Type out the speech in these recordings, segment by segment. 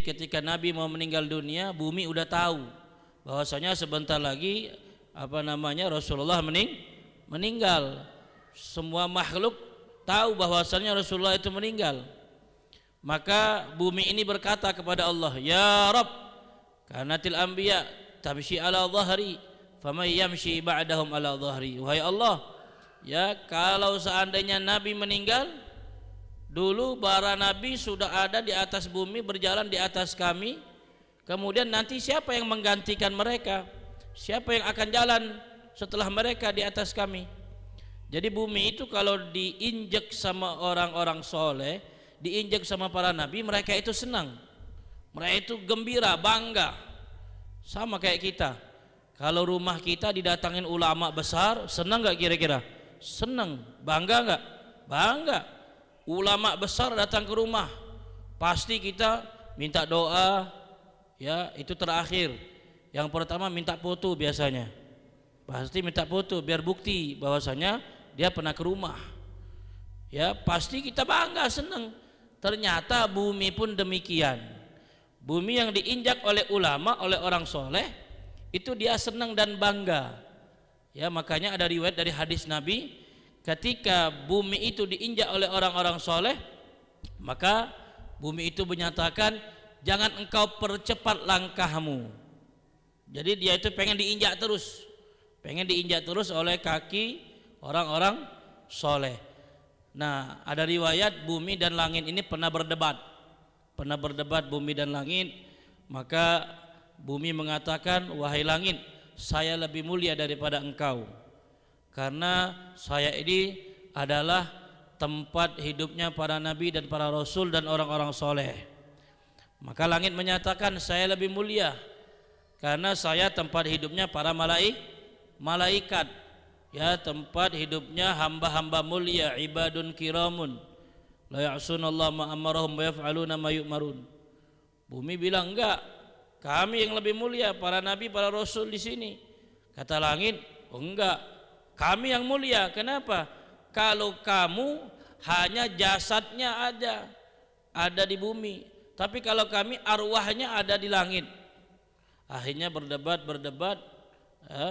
ketika Nabi mau meninggal dunia, bumi udah tahu bahwasanya sebentar lagi Rasulullah meninggal. Semua makhluk tahu bahwasanya Rasulullah itu meninggal. Maka bumi ini berkata kepada Allah, "Ya Rabb, kanatil anbiya tamshi ala dhahri, faman yamshi ba'dahum ala dhahri." Wahai Allah, ya kalau seandainya Nabi meninggal, dulu para nabi sudah ada di atas bumi, berjalan di atas kami. Kemudian nanti siapa yang menggantikan mereka? Siapa yang akan jalan setelah mereka di atas kami? Jadi bumi itu kalau diinjak sama orang-orang soleh, diinjak sama para nabi, mereka itu senang, mereka itu gembira, bangga. Sama kayak kita, kalau rumah kita didatangin ulama besar, senang gak kira-kira? Senang. Bangga gak? Bangga. Ulama besar datang ke rumah, pasti kita minta doa. Ya, itu terakhir. Yang pertama minta foto, biasanya pasti minta foto biar bukti bahwasanya dia pernah ke rumah. Ya, pasti kita bangga, senang. Ternyata bumi pun demikian. Bumi yang diinjak oleh ulama, oleh orang soleh, itu dia senang dan bangga. Ya, makanya ada riwayat dari hadis Nabi, ketika bumi itu diinjak oleh orang-orang soleh, maka bumi itu menyatakan, jangan engkau percepat langkahmu. Jadi dia itu pengen diinjak terus oleh kaki orang-orang soleh. Nah, ada riwayat bumi dan langit ini pernah berdebat bumi dan langit. Maka bumi mengatakan, wahai langit, saya lebih mulia daripada engkau, karena saya ini adalah tempat hidupnya para nabi dan para rasul dan orang-orang soleh. Maka langit menyatakan, saya lebih mulia karena saya tempat hidupnya para malaikat, ya, tempat hidupnya hamba-hamba mulia, ibadun kiramun la ya'sunallaha ma amarahum wa yaf'aluna ma yu'marun. Bumi bilang, enggak, kami yang lebih mulia, para nabi, para rasul di sini. Kata langit, oh enggak, kami yang mulia. Kenapa? Kalau kamu hanya jasadnya ada di bumi, tapi kalau kami arwahnya ada di langit. Akhirnya berdebat,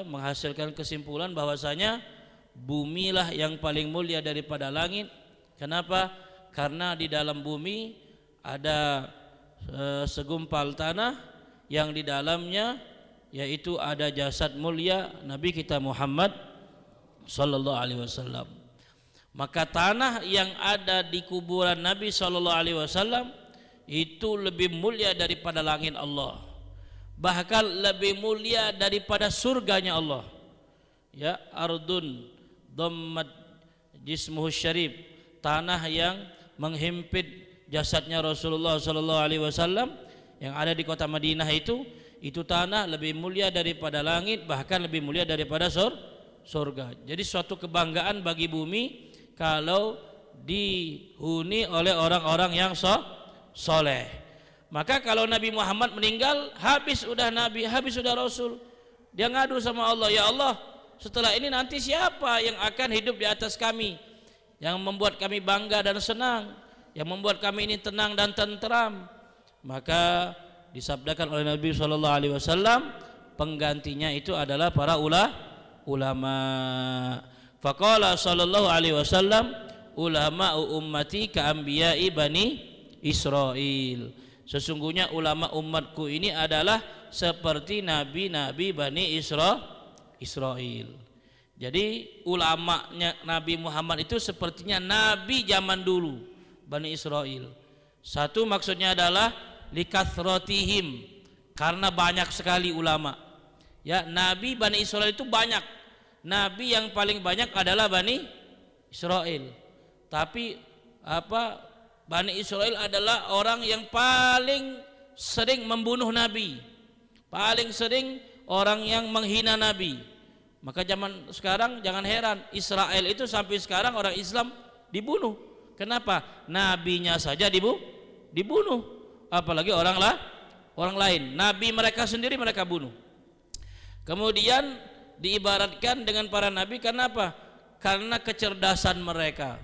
menghasilkan kesimpulan bahwasanya bumilah yang paling mulia daripada langit. Kenapa? Karena di dalam bumi ada segumpal tanah yang di dalamnya yaitu ada jasad mulia Nabi kita Muhammad sallallahu alaihi wasallam. Maka tanah yang ada di kuburan Nabi sallallahu alaihi wasallam itu lebih mulia daripada langit Allah, bahkan lebih mulia daripada surganya Allah. Ya, ardun dhammat jismuhu syarif, tanah yang menghimpit jasadnya Rasulullah sallallahu alaihi wasallam yang ada di kota Madinah itu tanah lebih mulia daripada langit, bahkan lebih mulia daripada surga. Jadi suatu kebanggaan bagi bumi kalau dihuni oleh orang-orang yang soleh. Maka kalau Nabi Muhammad meninggal, habis udah Nabi, habis udah Rasul. Dia ngadu sama Allah, ya Allah, setelah ini nanti siapa yang akan hidup di atas kami, yang membuat kami bangga dan senang, yang membuat kami ini tenang dan tentram? Maka disabdakan oleh Nabi SAW, penggantinya itu adalah para ulama. Faqala sallallahu alaihi wasallam, ulama'u ummati ka'anbiya'i bani Israel. Sesungguhnya ulama umatku ini adalah seperti nabi-nabi Bani Israel. Jadi ulamanya Nabi Muhammad itu sepertinya nabi zaman dulu Bani Israel. Satu maksudnya adalah likathratihim, karena banyak sekali ulama. Ya, nabi Bani Israel itu banyak. Nabi yang paling banyak adalah Bani Israel. Tapi Bani Israel adalah orang yang paling sering membunuh Nabi, paling sering orang yang menghina Nabi. Maka zaman sekarang jangan heran, Israel itu sampai sekarang orang Islam dibunuh. Kenapa? Nabinya saja dibunuh, apalagi orang lain. Nabi mereka sendiri mereka bunuh. Kemudian diibaratkan dengan para nabi, kenapa? Karena kecerdasan mereka,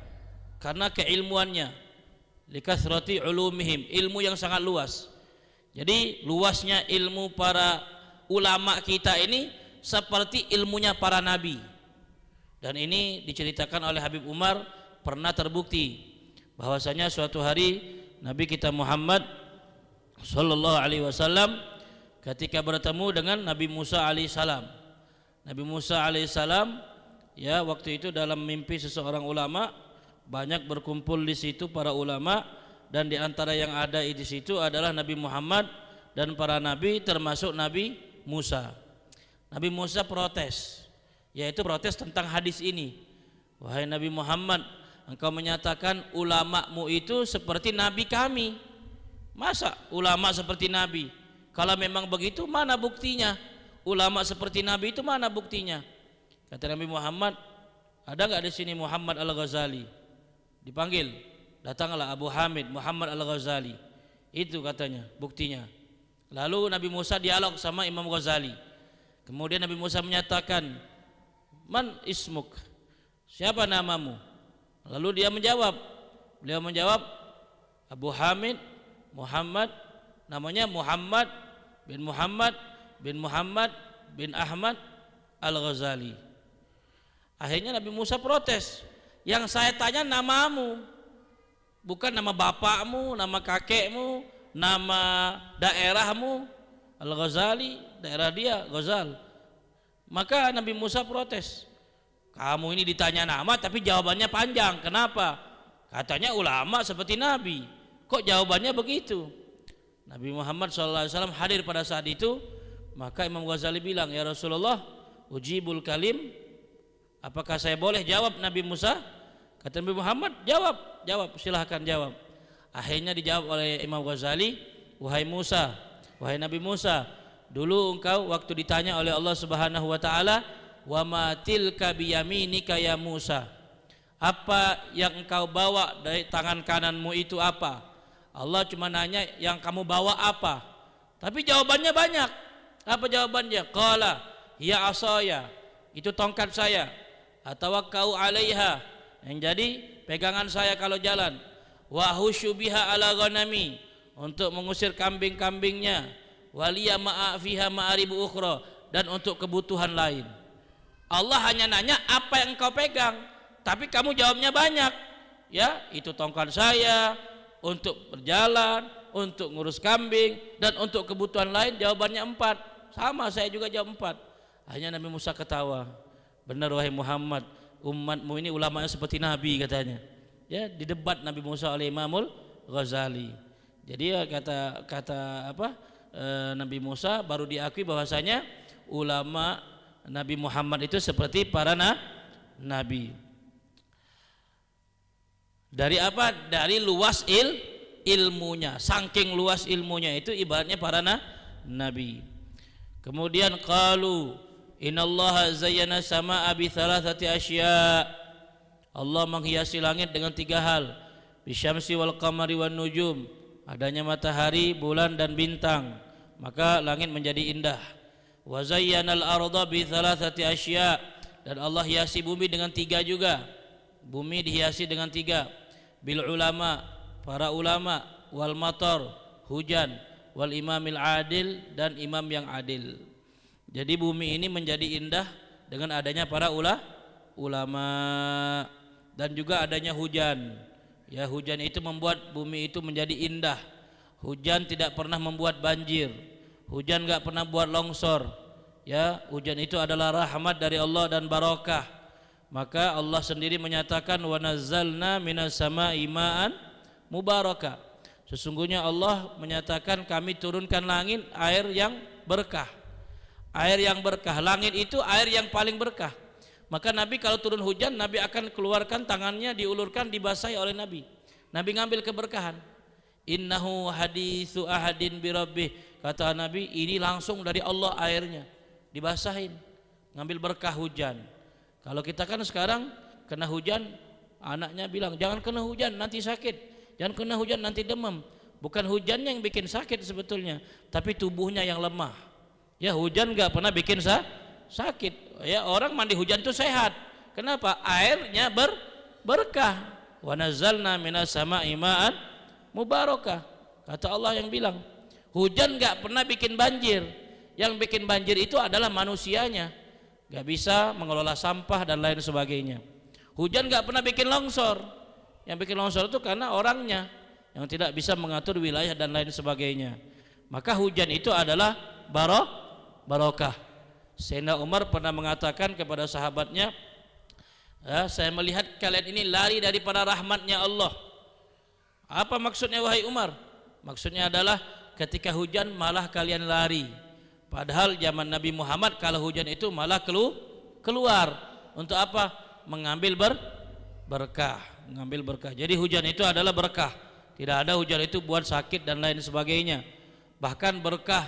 karena keilmuannya. Likathrati ulumihim, ilmu yang sangat luas. Jadi luasnya ilmu para ulama kita ini seperti ilmunya para nabi. Dan ini diceritakan oleh Habib Umar, pernah terbukti bahwasanya suatu hari Nabi kita Muhammad sallallahu alaihi wasallam ketika bertemu dengan Nabi Musa alaihissalam. Nabi Musa alaihissalam ya waktu itu dalam mimpi seseorang ulama, banyak berkumpul di situ para ulama, dan di antara yang ada di situ adalah Nabi Muhammad dan para nabi termasuk Nabi Musa. Nabi Musa protes, yaitu protes tentang hadis ini. Wahai Nabi Muhammad, engkau menyatakan ulamamu itu seperti nabi kami. Masa ulama seperti nabi? Kalau memang begitu, mana buktinya? Ulama seperti nabi itu mana buktinya? Kata Nabi Muhammad, ada nggak di sini Muhammad Al-Ghazali? Dipanggil, datanglah Abu Hamid Muhammad Al-Ghazali. Itu katanya buktinya. Lalu Nabi Musa dialog sama Imam Ghazali. Kemudian Nabi Musa menyatakan, man ismuk? Siapa namamu? Lalu beliau menjawab, Abu Hamid Muhammad, namanya Muhammad bin Muhammad bin Muhammad bin Ahmad Al-Ghazali. Akhirnya Nabi Musa protes, yang saya tanya namamu, bukan nama bapakmu, nama kakekmu, nama daerahmu. Al-Ghazali, daerah dia Ghazal. Maka Nabi Musa protes, kamu ini ditanya nama tapi jawabannya panjang, kenapa? Katanya ulama seperti nabi, kok jawabannya begitu? Nabi Muhammad SAW hadir pada saat itu. Maka Imam Ghazali bilang, ya Rasulullah, ujibul kalim, apakah saya boleh jawab Nabi Musa? Kata Nabi Muhammad, jawab, silahkan jawab. Akhirnya dijawab oleh Imam Ghazali, wahai Musa, wahai Nabi Musa, dulu engkau waktu ditanya oleh Allah Subhanahu wa taala, wa ma tilka biyaminika ya Musa, apa yang engkau bawa dari tangan kananmu itu apa? Allah cuma nanya yang kamu bawa apa, tapi jawabannya banyak. Apa jawabannya? Qala hiya asaya, itu tongkat saya, atawakkau alaiha, yang jadi pegangan saya kalau jalan, wa husyu biha ala ghanami, untuk mengusir kambing-kambingnya, waliya ma'a fiha ma'aribu ukhra, dan untuk kebutuhan lain. Allah hanya nanya apa yang engkau pegang, tapi kamu jawabnya banyak. Ya, itu tongkat saya untuk berjalan, untuk ngurus kambing, dan untuk kebutuhan lain jawabannya 4. Sama, saya juga jawab 4. Hanya Nabi Musa ketawa. Benar wahai Muhammad, umatmu ini ulamanya seperti nabi, katanya. Ya, di debat Nabi Musa oleh Imamul Ghazali. Jadi ya kata Nabi Musa baru diakui bahwasanya ulama Nabi Muhammad itu seperti para nabi. Dari apa? Dari luas ilmunya. Saking luas ilmunya itu ibaratnya para nabi. Kemudian qalu innallaha zayyana samaa'a bi thalathati asya. Allah menghiasi langit dengan 3 hal. Bisyamsi wal qamari wan nujum. Adanya matahari, bulan dan bintang, maka langit menjadi indah. Wa zayyanal arda bi thalathati asya. Dan Allah hiasi bumi dengan 3 juga. Bumi dihiasi dengan 3. Bil ulama, para ulama, wal matar, hujan, wal imamil adil, dan imam yang adil. Jadi bumi ini menjadi indah dengan adanya para ulama, dan juga adanya hujan. Ya, hujan itu membuat bumi itu menjadi indah. Hujan tidak pernah membuat banjir. Hujan enggak pernah buat longsor. Ya, hujan itu adalah rahmat dari Allah dan barakah. Maka Allah sendiri menyatakan wa nazzalna minas samaa'i ma'an mubarakah. Sesungguhnya Allah menyatakan kami turunkan langit air yang berkah. Air yang berkah, langit itu air yang paling berkah. Maka Nabi kalau turun hujan, Nabi akan keluarkan tangannya, diulurkan, dibasahi oleh Nabi. Nabi ngambil keberkahan. Innahu hadithu ahadin birabbih, kata Nabi, ini langsung dari Allah airnya, dibasahin, ngambil berkah hujan. Kalau kita kan sekarang kena hujan, anaknya bilang jangan kena hujan nanti sakit, jangan kena hujan nanti demam. Bukan hujannya yang bikin sakit sebetulnya, tapi tubuhnya yang lemah. Ya, hujan nggak pernah bikin sakit. Ya, orang mandi hujan itu sehat. Kenapa? Airnya berkah. Wa nazzalna minas samaa'i ma'an mubarakah. Kata Allah yang bilang, Hujan nggak pernah bikin banjir. Yang bikin banjir itu adalah manusianya, nggak bisa mengelola sampah dan lain sebagainya. Hujan nggak pernah bikin longsor. Yang bikin longsor itu karena orangnya yang tidak bisa mengatur wilayah dan lain sebagainya. Maka hujan itu adalah barokah. Sayyidina Umar pernah mengatakan kepada sahabatnya, saya melihat kalian ini lari daripada rahmatnya Allah. Apa maksudnya wahai Umar? Maksudnya adalah ketika hujan malah kalian lari. Padahal zaman Nabi Muhammad kalau hujan itu malah keluar. Untuk apa? Mengambil berkah. Mengambil berkah. Jadi hujan itu adalah berkah. Tidak ada hujan itu buat sakit dan lain sebagainya. Bahkan berkah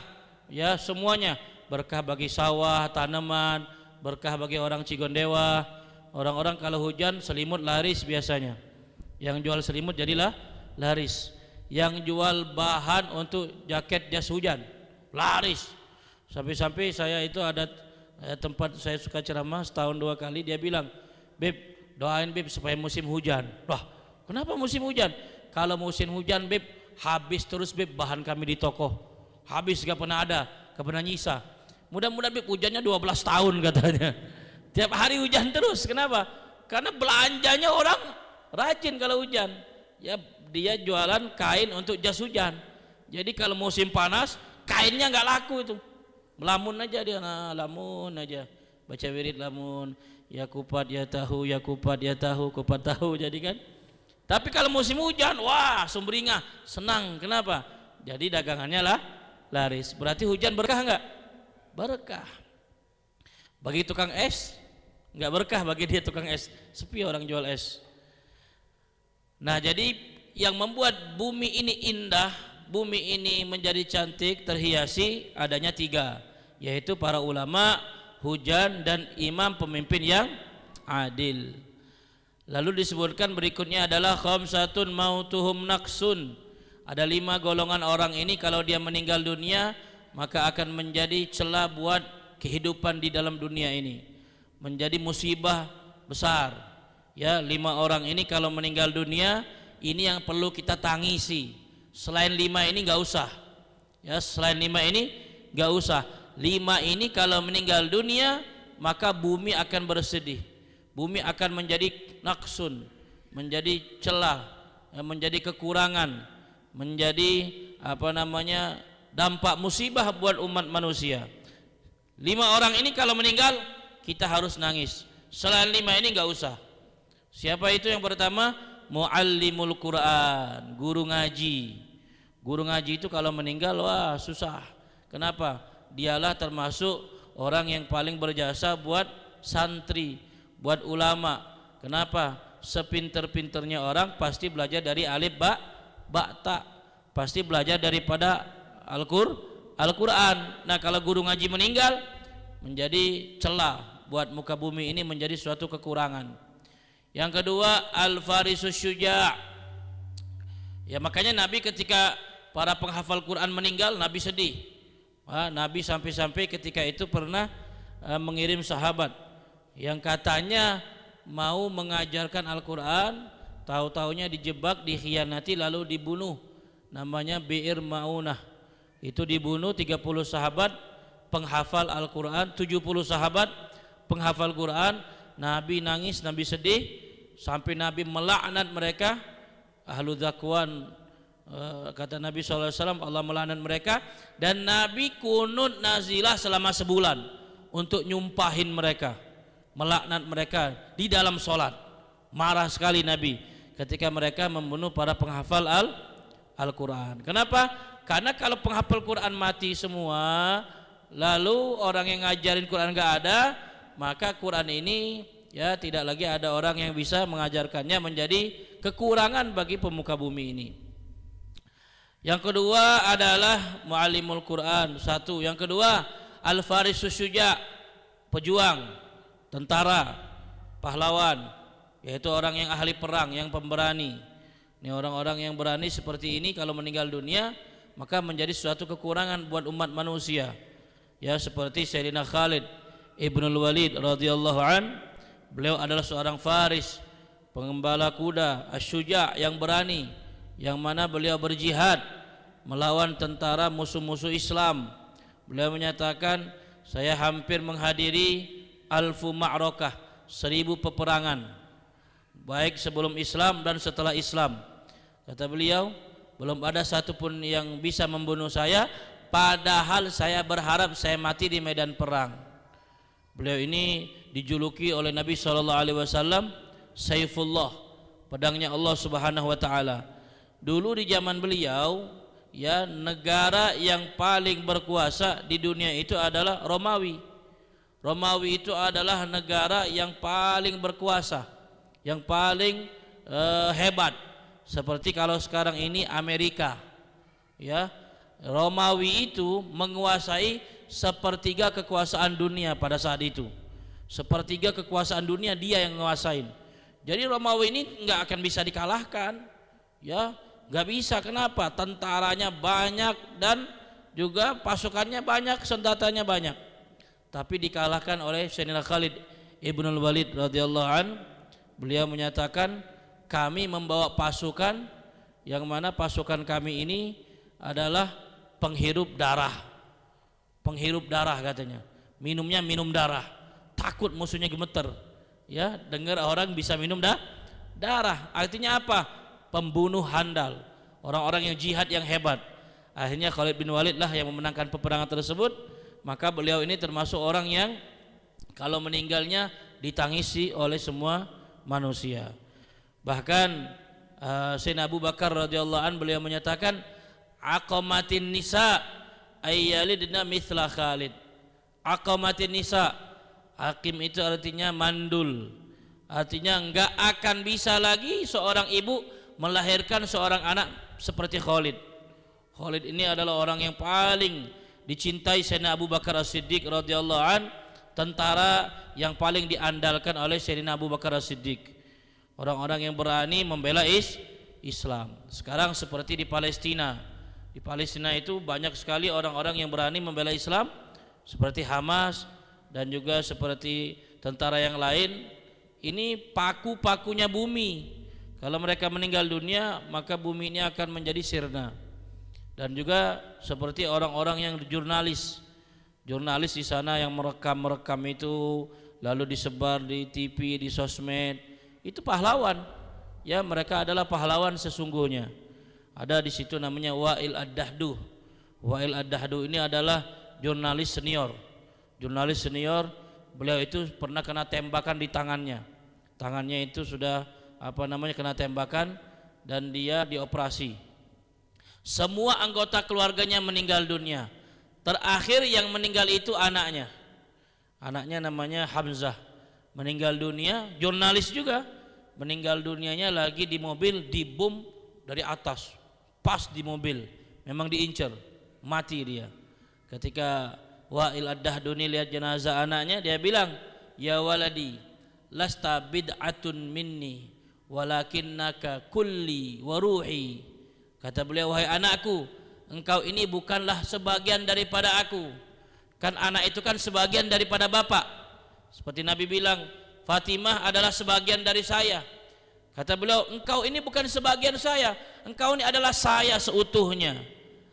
ya semuanya. Berkah bagi sawah, tanaman, berkah bagi orang Cigondewa. Orang-orang kalau hujan selimut laris biasanya. Yang jual selimut jadilah laris. Yang jual bahan untuk jaket jas hujan laris. Sampai-sampai saya itu ada tempat saya suka ceramah setahun 2 kali, dia bilang, "Beb, doain Beb supaya musim hujan." Wah, kenapa musim hujan? Kalau musim hujan Beb, habis terus Beb bahan kami di toko. Habis gak pernah ada, gak pernah nyisa. Mudah-mudahan Beb hujannya 12 tahun katanya. Tiap hari hujan terus. Kenapa? Karena belanjanya orang rajin kalau hujan. Ya dia jualan kain untuk jas hujan. Jadi kalau musim panas kainnya nggak laku itu. Melamun aja dia, lamun aja. Baca wirid lamun, ya kupat ya tahu, ya kupat ya tahu, kupat tahu jadi kan. Tapi kalau musim hujan, wah sumringah, senang. Kenapa? Jadi dagangannya lah laris. Berarti hujan berkah enggak? Berkah. Bagi tukang es enggak berkah, bagi dia tukang es. Sepi orang jual es. Nah, jadi yang membuat bumi ini indah, bumi ini menjadi cantik, terhiasi adanya 3, yaitu para ulama, hujan, dan imam pemimpin yang adil. Lalu disebutkan berikutnya adalah khamsatun mautuhum naqsun. Ada 5 golongan orang ini kalau dia meninggal dunia maka akan menjadi celah buat kehidupan di dalam dunia ini, menjadi musibah besar. Ya, 5 orang ini kalau meninggal dunia ini yang perlu kita tangisi. Selain 5 ini nggak usah. Ya, selain 5 ini nggak usah. 5 ini kalau meninggal dunia maka bumi akan bersedih. Bumi akan menjadi naksun, menjadi celah, menjadi kekurangan, menjadi dampak musibah buat umat manusia. 5 orang ini kalau meninggal kita harus nangis. Selain 5 ini nggak usah. Siapa itu yang pertama? Muallimul Quran, guru ngaji. Guru ngaji itu kalau meninggal wah susah. Kenapa? Dialah termasuk orang yang paling berjasa buat santri, buat ulama. Kenapa? Sepinter-pinternya orang pasti belajar dari alif ba ta, pasti belajar daripada Al-Quran. Nah, kalau guru ngaji meninggal menjadi celah buat muka bumi ini menjadi suatu kekurangan. Yang kedua, al-farisus syuja'. Ya, makanya Nabi ketika para penghafal Quran meninggal, Nabi sedih. Nabi sampai-sampai ketika itu pernah mengirim sahabat yang katanya mau mengajarkan Al-Quran, tahu-taunya dijebak, dikhianati, lalu dibunuh. Namanya Bi'ir Ma'unah. Itu dibunuh 30 sahabat penghafal Al-Quran, 70 sahabat penghafal Quran. Nabi nangis, Nabi sedih, sampai Nabi melaknat mereka. Ahlu Zakwan, kata Nabi SAW, Allah melaknat mereka. Dan Nabi kunut nazilah selama sebulan untuk nyumpahin mereka, melaknat mereka di dalam sholat. Marah sekali Nabi ketika mereka membunuh para penghafal Al-Quran. Kenapa? Karena kalau penghafal Quran mati semua, lalu orang yang ngajarin Quran gak ada, maka Quran ini ya tidak lagi ada orang yang bisa mengajarkannya, menjadi kekurangan bagi pemuka bumi ini. Yang kedua adalah muallimul Quran, 1. Yang kedua, al-farisus syuja', pejuang, tentara, pahlawan, yaitu orang yang ahli perang, yang pemberani. Ini orang-orang yang berani seperti ini kalau meninggal dunia maka menjadi suatu kekurangan buat umat manusia. Ya, seperti Sayyidina Khalid Ibnul Walid radhiyallahu an, beliau adalah seorang faris, pengembala kuda, asy-syuja', yang berani, yang mana beliau berjihad melawan tentara musuh-musuh Islam. Beliau menyatakan, saya hampir menghadiri alfu ma'rakah, 1000 peperangan, baik sebelum Islam dan setelah Islam. Kata beliau, belum ada satupun yang bisa membunuh saya, padahal saya berharap saya mati di medan perang. Beliau ini dijuluki oleh Nabi SAW Saifullah, pedangnya Allah Subhanahu wa taala. Dulu di zaman beliau, ya, negara yang paling berkuasa di dunia itu adalah Romawi. Romawi itu adalah negara yang paling berkuasa, yang paling hebat. Seperti kalau sekarang ini Amerika, ya, Romawi itu menguasai sepertiga kekuasaan dunia pada saat itu. Sepertiga kekuasaan dunia dia yang menguasain. Jadi Romawi ini nggak akan bisa dikalahkan, ya, nggak bisa. Kenapa? Tentaranya banyak dan juga pasukannya banyak, senjatanya banyak. Tapi dikalahkan oleh Sayyidina Khalid Ibnul Walid radhiyallahu an. Beliau menyatakan, kami membawa pasukan yang mana pasukan kami ini adalah penghirup darah. Penghirup darah katanya. Minumnya minum darah. Takut musuhnya gemeter. Ya, dengar orang bisa minum darah. Artinya apa? Pembunuh handal. Orang-orang yang jihad yang hebat. Akhirnya Khalid bin Walid lah yang memenangkan peperangan tersebut. Maka beliau ini termasuk orang yang kalau meninggalnya ditangisi oleh semua manusia. Bahkan Sayyidina Abu Bakar radhiyallahu an beliau menyatakan, aqamatin nisa ayyalidna mithla Khalid. Aqamatin nisa, hakim itu artinya mandul, artinya enggak akan bisa lagi seorang ibu melahirkan seorang anak seperti Khalid. Khalid ini adalah orang yang paling dicintai Sayyidina Abu Bakar As-Siddiq radhiyallahu an, tentara yang paling diandalkan oleh Sayyidina Abu Bakar As-Siddiq. Orang-orang yang berani membela Islam. Sekarang seperti di Palestina. Di Palestina itu banyak sekali orang-orang yang berani membela Islam, seperti Hamas dan juga seperti tentara yang lain. Ini paku-pakunya bumi. Kalau mereka meninggal dunia, maka bumi ini akan menjadi sirna. Dan juga seperti orang-orang yang jurnalis di sana yang merekam itu lalu disebar di TV, di sosmed, itu pahlawan. Ya, mereka adalah pahlawan sesungguhnya. Ada di situ namanya Wa'il Ad-Dahduh. Wa'il Ad-Dahduh ini adalah jurnalis senior. Jurnalis senior, beliau itu pernah kena tembakan di tangannya. Tangannya itu sudah kena tembakan dan dia dioperasi. Semua anggota keluarganya meninggal dunia. Terakhir yang meninggal itu anaknya. Anaknya namanya Hamzah. Meninggal dunia, jurnalis juga. Meninggal dunianya lagi di mobil, dibom dari atas. Pas di mobil, memang diincar, mati dia. Ketika Wa'il Ad-Dahduni lihat jenazah anaknya, dia bilang, ya waladi, lasta bid'atun minni, walakinnaka kulli wa ruhi. Kata beliau, wahai anakku, engkau ini bukanlah sebagian daripada aku. Kan anak itu kan sebagian daripada bapak. Seperti Nabi bilang, Fatimah adalah sebagian dari saya. Kata beliau, engkau ini bukan sebagian saya, engkau ini adalah saya seutuhnya.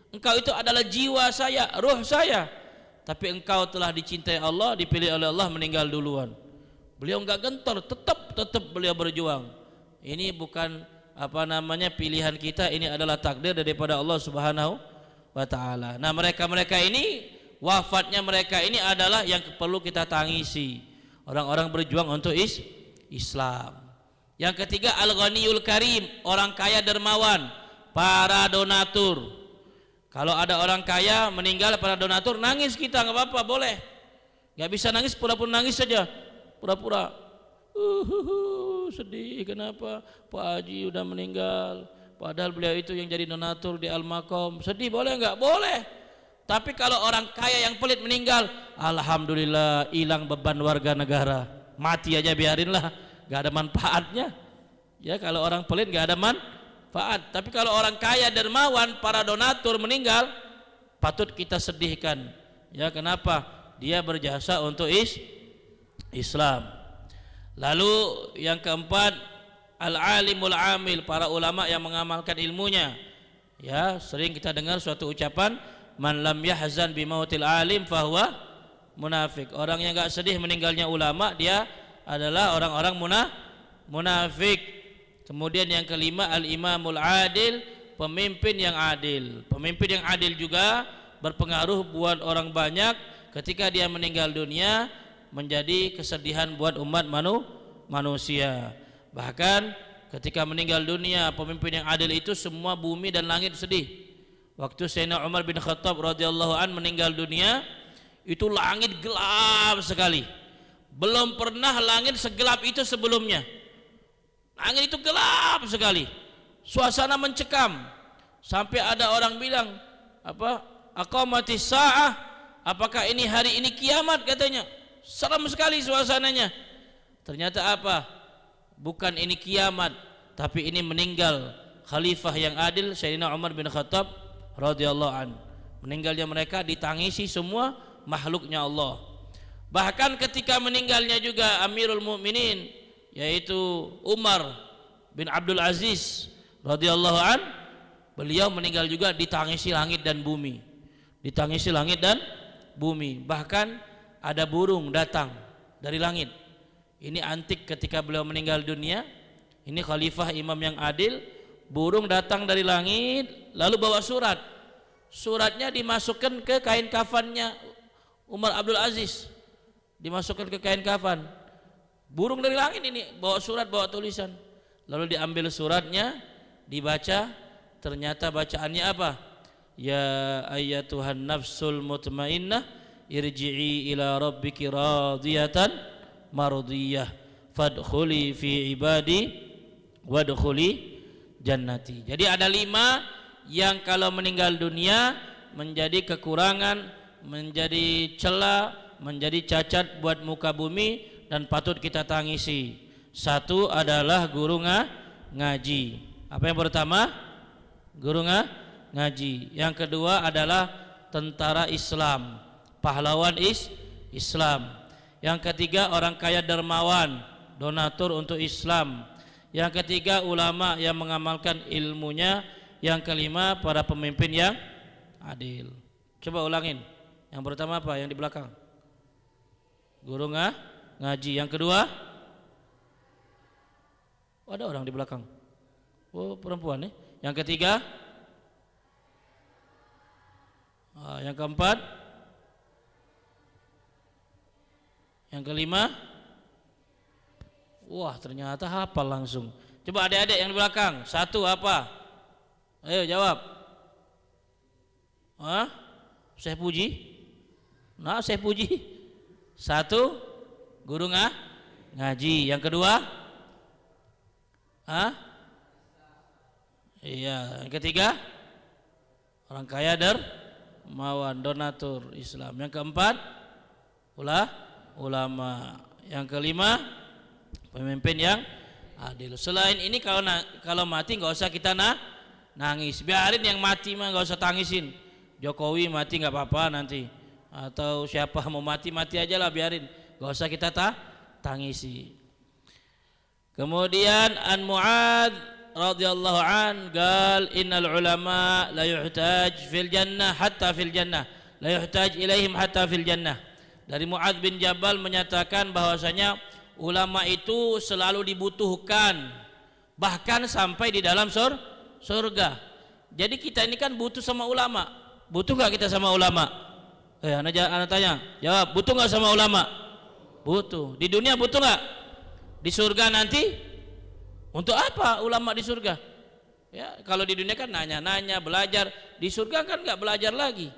Engkau itu adalah jiwa saya, ruh saya. Tapi engkau telah dicintai Allah, dipilih oleh Allah, meninggal duluan. Beliau enggak gentar, tetap beliau berjuang. Ini bukan pilihan kita, ini adalah takdir daripada Allah Subhanahu wa taala. Nah, mereka ini wafatnya mereka ini adalah yang perlu kita tangisi. Orang-orang berjuang untuk Islam. Yang ketiga, Al-Ghaniyul Karim, orang kaya dermawan, para donatur. Kalau ada orang kaya meninggal, para donatur, nangis kita, nggak apa-apa, boleh. Nggak bisa nangis, pura-pura nangis saja, pura-pura. Sedih, kenapa Pak Haji udah meninggal, padahal beliau itu yang jadi donatur di Al-Maqam. Sedih boleh nggak? Boleh. Tapi kalau orang kaya yang pelit meninggal, alhamdulillah, hilang beban warga negara. Mati aja biarinlah, nggak ada manfaatnya. Ya, kalau orang pelit nggak ada manfaat. Tapi kalau orang kaya dermawan, para donatur meninggal, patut kita sedihkan. Ya, kenapa? Dia berjasa untuk Islam. Lalu yang keempat, al-alimul amil, para ulama yang mengamalkan ilmunya. Ya, sering kita dengar suatu ucapan, man lam yahzan bi mautil alim fahuwa munafik. Orang yang enggak sedih meninggalnya ulama, dia adalah orang-orang munafik. Kemudian yang kelima, al-imamul adil, pemimpin yang adil. Pemimpin yang adil juga berpengaruh buat orang banyak. Ketika dia meninggal dunia, menjadi kesedihan buat umat manusia. Bahkan ketika meninggal dunia pemimpin yang adil itu, semua bumi dan langit sedih. Waktu Sayyidina Umar bin Khattab radhiyallahu an meninggal dunia, itu langit gelap sekali. Belum pernah langit segelap itu sebelumnya. Langit itu gelap sekali, suasana mencekam, sampai ada orang bilang, apa, aqamatis sa'ah, apakah ini hari ini kiamat, katanya. Seram sekali suasananya. Ternyata apa? Bukan ini kiamat, tapi ini meninggal khalifah yang adil, Sayyidina Umar bin Khattab radhiyallahu an. Meninggalnya mereka ditangisi semua makhluknya Allah. Bahkan ketika meninggalnya juga Amirul Mukminin, yaitu Umar bin Abdul Aziz radhiyallahu an, beliau meninggal juga ditangisi langit dan bumi. Ditangisi langit dan bumi. Bahkan ada burung datang dari langit. Ini antik ketika beliau meninggal dunia. Ini khalifah imam yang adil. Burung datang dari langit lalu bawa surat. Suratnya dimasukkan ke kain kafannya Umar Abdul Aziz. Dimasukkan ke kain kafan. Burung dari langit ini bawa surat, bawa tulisan. Lalu diambil suratnya, dibaca, ternyata bacaannya apa? Ya ayyatuhan nafsul mutmainnah, irji'i ila rabbiki radiyatan mardiyah, fadkhuli fi ibadi wadkhuli jannati. Jadi ada 5 yang kalau meninggal dunia menjadi kekurangan, menjadi celah, menjadi cacat buat muka bumi dan patut kita tangisi. Satu adalah guru ngaji. Apa yang pertama? Guru ngaji. Yang kedua adalah tentara Islam, pahlawan Islam. Yang ketiga orang kaya dermawan, donatur untuk Islam. Yang ketiga ulama yang mengamalkan ilmunya. Yang kelima para pemimpin yang adil. Coba ulangin. Yang pertama apa? Yang di belakang. Guru ngaji. Yang kedua, ada orang di belakang. Oh, perempuan nih. Yang ketiga, yang keempat, yang kelima. Wah, ternyata hafal langsung. Coba adik-adik yang di belakang. Satu apa? Ayo jawab. Saya puji. Nah, saya puji. Satu, guru ngaji. Yang kedua, iya. Yang ketiga, orang kaya dermawan, donatur Islam. Yang keempat, ulama. Yang kelima, pemimpin yang adil. Selain ini kalau mati nggak usah kita nangis. Biarin yang mati mah nggak usah tangisin. Jokowi mati nggak apa-apa nanti. Atau siapa mau mati aja lah, biarin, gak usah kita tangisi. Kemudian an Mu'adz radhiyallahu an qal innal ulama la yuhtaj fil jannah hatta fil jannah, la yuhtaj ilaihim hatta fil jannah. Dari Mu'adz bin Jabal menyatakan bahwasanya ulama itu selalu dibutuhkan bahkan sampai di dalam surga. Jadi kita ini kan butuh sama ulama. Butuh gak kita sama ulama? Anak tanya, jawab, butuh nggak sama ulama? Butuh. Di dunia butuh nggak? Di surga nanti untuk apa ulama di surga? Ya, kalau di dunia kan nanya-nanya, belajar. Di surga kan nggak belajar lagi.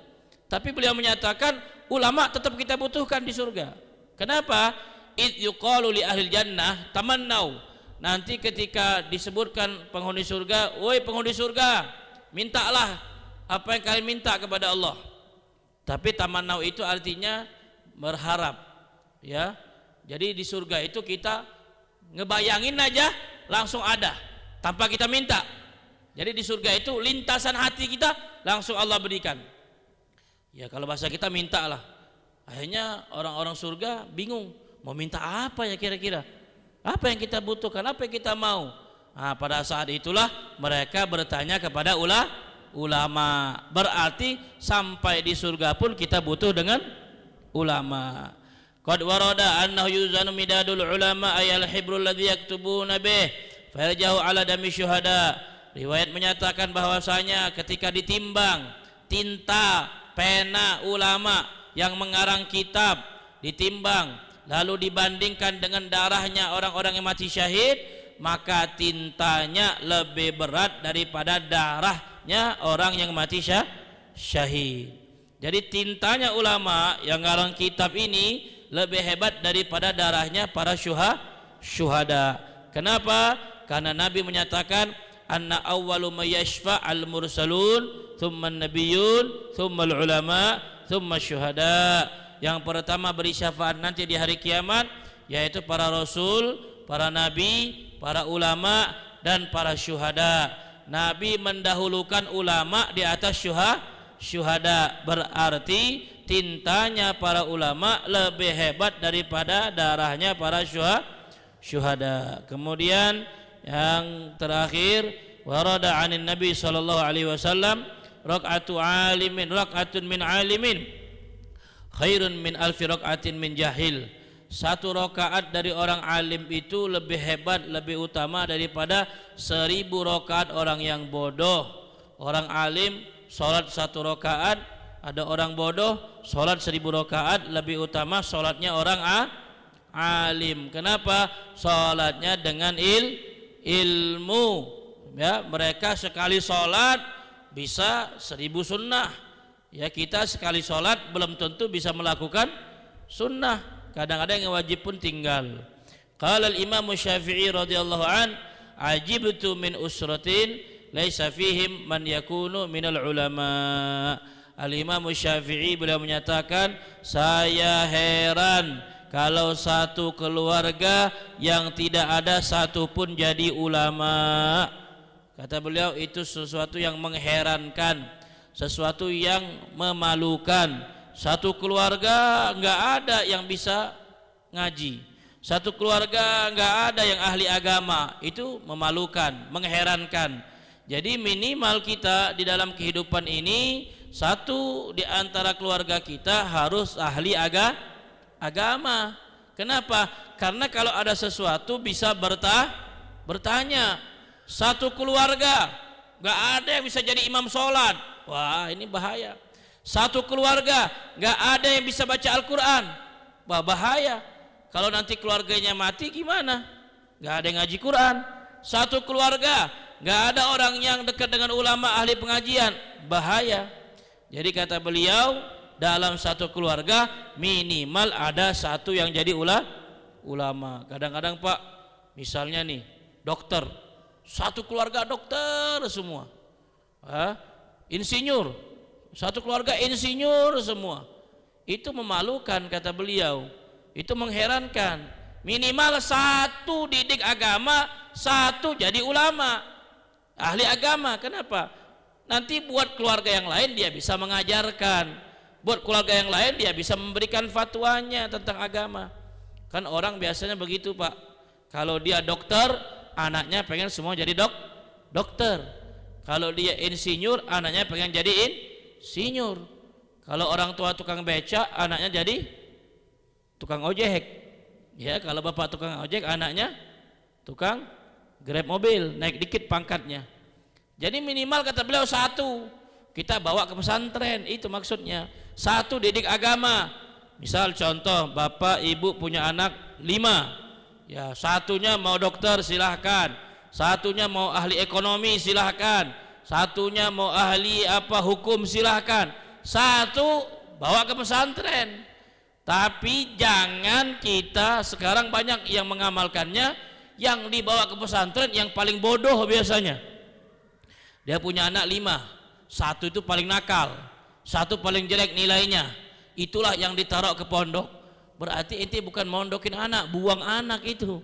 Tapi beliau menyatakan ulama tetap kita butuhkan di surga. Kenapa? Id yuqalu li ahlil jannah tamannau. Nanti ketika disebutkan penghuni surga, woi penghuni surga, mintalah apa yang kalian minta kepada Allah. Tapi tamannau itu artinya berharap, ya. Jadi di surga itu kita ngebayangin aja langsung ada tanpa kita minta. Jadi di surga itu lintasan hati kita langsung Allah berikan. Ya kalau bahasa kita minta lah. Akhirnya orang-orang surga bingung mau minta apa ya kira-kira? Apa yang kita butuhkan? Apa yang kita mau? Nah, pada saat itulah mereka bertanya kepada ulama. Berarti sampai di surga pun kita butuh dengan ulama. Qad warada annahu yuzanu midadul ulama ayal hibrul ladzi yaktubuna bih farjahu ala dami syuhada. Riwayat menyatakan bahwasanya ketika ditimbang tinta pena ulama yang mengarang kitab, ditimbang lalu dibandingkan dengan darahnya orang-orang yang mati syahid, maka tintanya lebih berat daripada darahnya orang yang mati syahid. Jadi tintanya ulama yang ngarang kitab ini lebih hebat daripada darahnya para syuhada. Kenapa? Karena Nabi menyatakan anna awwalu may yashfa' al mursalun thumma an-nabiyyun thumma al ulama thumma syuhada. Yang pertama beri syafaat nanti di hari kiamat yaitu para rasul, para nabi, para ulama dan para syuhada. Nabi mendahulukan ulama di atas syuhada, berarti tintanya para ulama lebih hebat daripada darahnya para syuhada. Kemudian yang terakhir, warada 'anin Nabi sallallahu alaihi wasallam rak'atun min alimin khairun min alfi rak'atin min jahil. Satu rakaat dari orang alim itu lebih hebat, lebih utama daripada 1000 rakaat orang yang bodoh. Orang alim salat 1 rakaat, ada orang bodoh salat 1000 rakaat, lebih utama salatnya orang alim. Kenapa? Salatnya dengan ilmu. Ya, mereka sekali salat bisa 1000 sunnah. Ya, kita sekali salat belum tentu bisa melakukan sunnah. Kadang-kadang yang wajib pun tinggal. Qala al-Imam Syafi'i radhiyallahu an, ajibtu min usratin laisa fihim man yakunu minal ulama. Al-Imam Syafi'i beliau menyatakan, saya heran kalau satu keluarga yang tidak ada satupun jadi ulama. Kata beliau, itu sesuatu yang mengherankan, sesuatu yang memalukan. Satu keluarga enggak ada yang bisa ngaji, satu keluarga enggak ada yang ahli agama. Itu memalukan, mengherankan. Jadi minimal kita di dalam kehidupan ini, satu di antara keluarga kita harus ahli agama. Kenapa? Karena kalau ada sesuatu bisa bertanya. Satu keluarga enggak ada yang bisa jadi imam sholat. Wah, ini bahaya. Satu keluarga enggak ada yang bisa baca Al-Quran. Wah, bahaya. Kalau nanti keluarganya mati gimana? Enggak ada yang ngaji Quran. Satu keluarga enggak ada orang yang dekat dengan ulama ahli pengajian. Bahaya. Jadi kata beliau, dalam satu keluarga minimal ada satu yang jadi ulama. Kadang-kadang Pak, misalnya nih dokter, satu keluarga dokter semua, insinyur, satu keluarga insinyur semua. Itu memalukan kata beliau, itu mengherankan. Minimal satu didik agama, satu jadi ulama, ahli agama. Kenapa? Nanti buat keluarga yang lain dia bisa mengajarkan, buat keluarga yang lain dia bisa memberikan fatwanya tentang agama. Kan orang biasanya begitu Pak, kalau dia dokter, anaknya pengen semua jadi dokter. Kalau dia insinyur, anaknya pengen jadi insinyur. Kalau orang tua tukang beca, anaknya jadi tukang ojek. Ya, kalau bapak tukang ojek, anaknya tukang grab mobil, naik dikit pangkatnya. Jadi minimal kata beliau satu kita bawa ke pesantren, itu maksudnya. Satu didik agama. Misal contoh, bapak ibu punya anak 5, ya satunya mau dokter silahkan, satunya mau ahli ekonomi silahkan, satunya mau ahli hukum silahkan. Satu bawa ke pesantren. Tapi jangan kita, sekarang banyak yang mengamalkannya, yang dibawa ke pesantren yang paling bodoh biasanya. Dia punya anak 5, satu itu paling nakal, satu paling jelek nilainya, itulah yang ditaruh ke pondok. Berarti inti bukan mondokin anak, buang anak itu.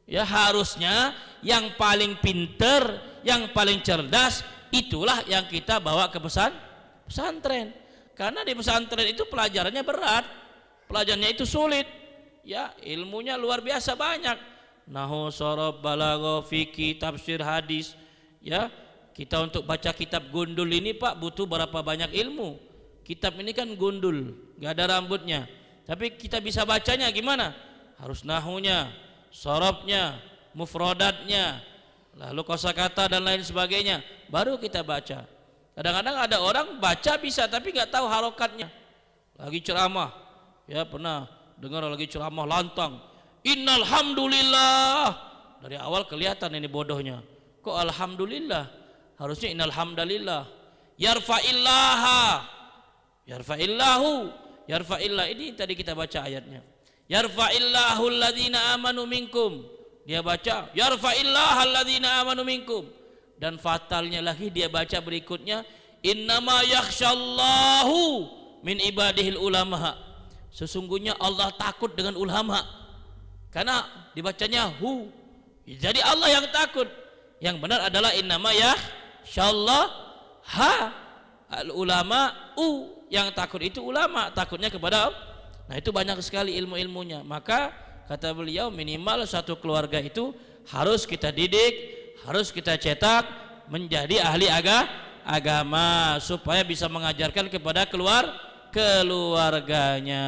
Ya, harusnya yang paling pinter, yang paling cerdas, itulah yang kita bawa ke pesantren. Karena di pesantren itu pelajarannya berat, pelajarannya itu sulit. Ya, ilmunya luar biasa banyak. Nahwu, shorof, balaghah, fikih, tafsir, hadis. Ya, Kita untuk baca kitab gundul ini Pak butuh berapa banyak ilmu. Kitab ini kan gundul, nggak ada rambutnya. Tapi kita bisa bacanya gimana? Harus nahunya, sorobnya, mufrodatnya, lalu kosakata dan lain sebagainya. Baru kita baca. Kadang-kadang ada orang baca bisa tapi nggak tahu harokatnya. Lagi ceramah, ya pernah dengar lagi ceramah lantang. Innal hamdulillah. Dari awal kelihatan ini bodohnya. Kok alhamdulillah? Harusnya innal hamdalillah. Yarfa'illaha. Yarfa'illahu. Yarfa'illah, ini tadi kita baca ayatnya. Yarfa'illahu alladhina amanu minkum. Dia baca yarfa'illahu alladhina amanu minkum. Dan fatalnya lagi dia baca berikutnya, innama yakhshallahu min ibadihil ulama. Sesungguhnya Allah takut dengan ulama. Karena dibacanya hu. Jadi Allah yang takut. Yang benar adalah innama yakhshallahu ha al ulama u. Yang takut itu ulama, takutnya kepada Allah. Nah itu banyak sekali ilmu-ilmunya. Maka kata beliau minimal satu keluarga itu harus kita didik, harus kita cetak menjadi ahli agama supaya bisa mengajarkan kepada keluarganya.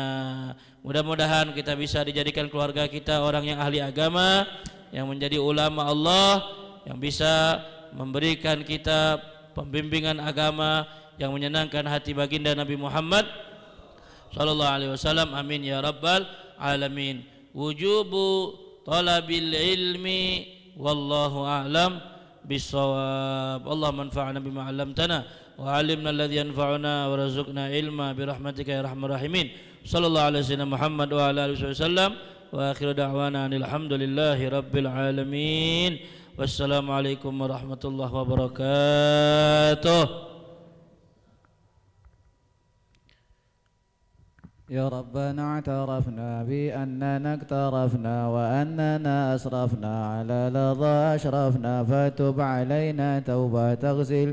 Mudah-mudahan kita bisa dijadikan keluarga kita orang yang ahli agama, yang menjadi ulama Allah, yang bisa memberikan kita pembimbingan agama yang menyenangkan hati baginda Nabi Muhammad sallallahu alaihi wasallam. Amin ya rabbal alamin. Wujubu talabil ilmi wallahu a'lam bissawab. Allahumma anfa'na bima 'allamtana wa 'allimna alladhi yanfa'una wa warzuqna ilma bi rahmatika ya arhamar rahimin. Sallallahu alaihi wasallam Muhammad wa ala alihi wasallam wa akhiru da'wana alhamdulillahi rabbil alamin. Wassalamualaikum warahmatullahi wabarakatuh. يا ربنا اعترفنا بأننا اقترفنا وأننا أسرفنا على لظى أشرفنا فتب علينا توبة تغسل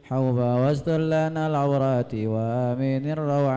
حوبا واستر لنا العورات وآمن الروعات.